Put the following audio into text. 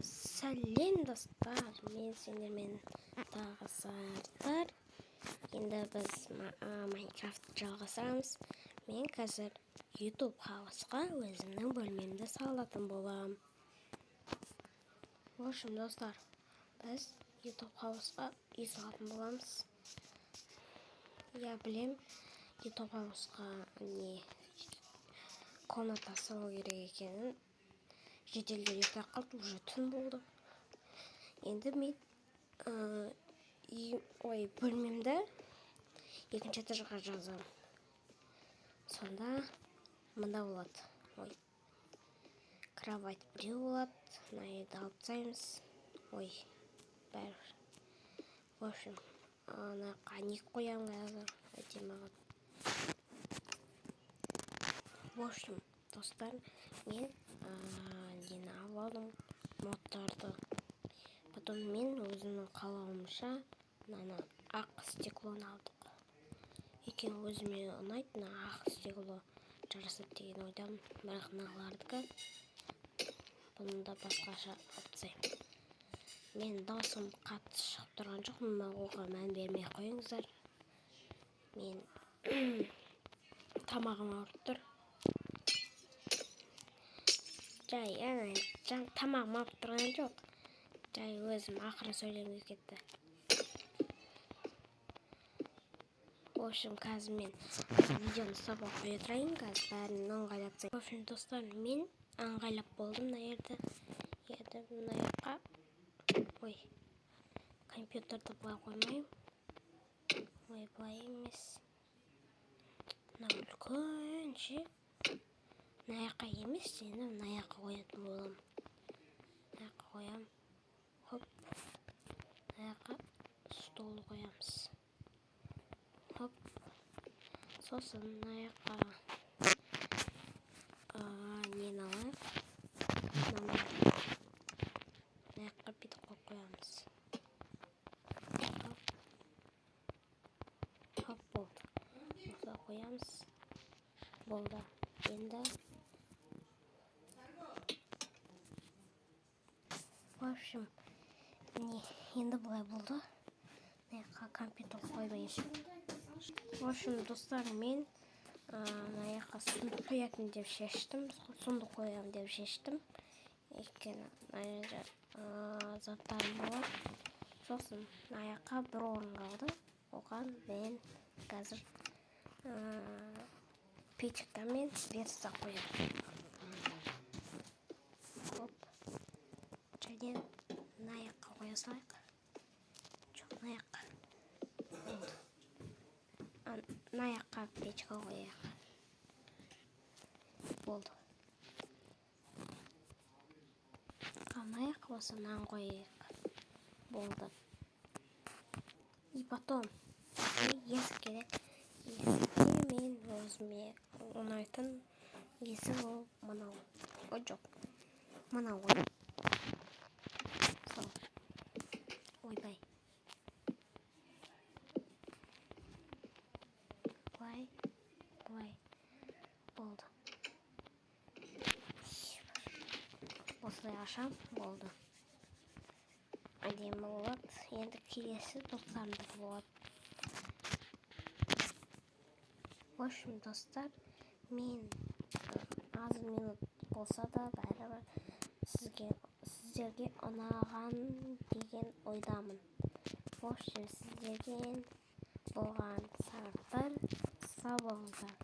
Сәлем достар, мен сендермен тағы сарттар. Енді біз Майнкрафт жалғастырамыз. Мен қазір YouTube хаусқа өзімнің бөлмемді салатын болам. В общем, достар, біз YouTube хаусқа үй салатын боламыз. Я білем, YouTube хаусқа комната салу керек екенін. Жеделдер ұйықтап қалды, уже түн болды. Енді мен бөлмемді екінші этажға жазамын. Сонда мында болады. Кровать біреу болады. Мына жерді алып тастаймыз. Бәрі. В общем, мына не қоямын қазір. Өте маған. В общем, достар, мен нені алып модтарды. Потом мен өзімнің қалауымша мына ақ стеклоны алдық. Екен өзіме ұнайды, ақ стекло жарасады деген ойдамын. Бірақ мыналардікі бұны да басқаша алып тастаймын. Мен даусым қатты шығып тұрған жоқ, оған мән бермей қойыңыздар. Мен тамағым ауырып тұр. Тамағым ауырып тұрған жоқ. Жай өзім ақырын сөйлемге кетті. В общем, қазір мен видеоны стоп қоя тұрайын, қазір бәрін ыңғайлап тастайын. В общем, достар, мен ыңғайлап болдым мына жерді. Енді мына жаққа компьютерді былай қоймайым. Былай емес. Мына үлкен ше. Мына жаққа емес, енді мына жаққа қоятын боламын. Мына жаққа қоямын. Хоп. Мына жаққа стол қоямыз. Хоп. Сосын мына жаққа нені алайық. Мына жаққа бүйтіп қойып қоямыз. Хоп, болды. Осылай қоямыз. Болды. Енді в общем, енді бұлай болды. Компьютер қоймайыншы. В общем, достар, мен мына жаққа сундық қоятын деп шештім. Сундық қоямын деп шештім. Өйткені мына жерде заттарым болады. Сосын мына жаққа бір орын қалды. Оған мен қазір печка мен верста қоямын. Және мына жаққа қоя салайық. Жоқ, мына жаққа. Мына жаққа печка қояйық. Болды. Мына жаққа болса мынаны қояйық. Болды. И потом есік керек. Есікке мен өзіме ұнайтын есік ол мынау. Жоқ. Мынау ғой. Ойбай. Былай. Болды. Осылай ашам. Болды. Әдемі болады. Енді келесі достарымдық болады. В общем, достар, мен аз минут болса да бәрібір сіздерге ұнаған деген ойдамын. В общем, сіздерден болған сарттар сау болыңыздар.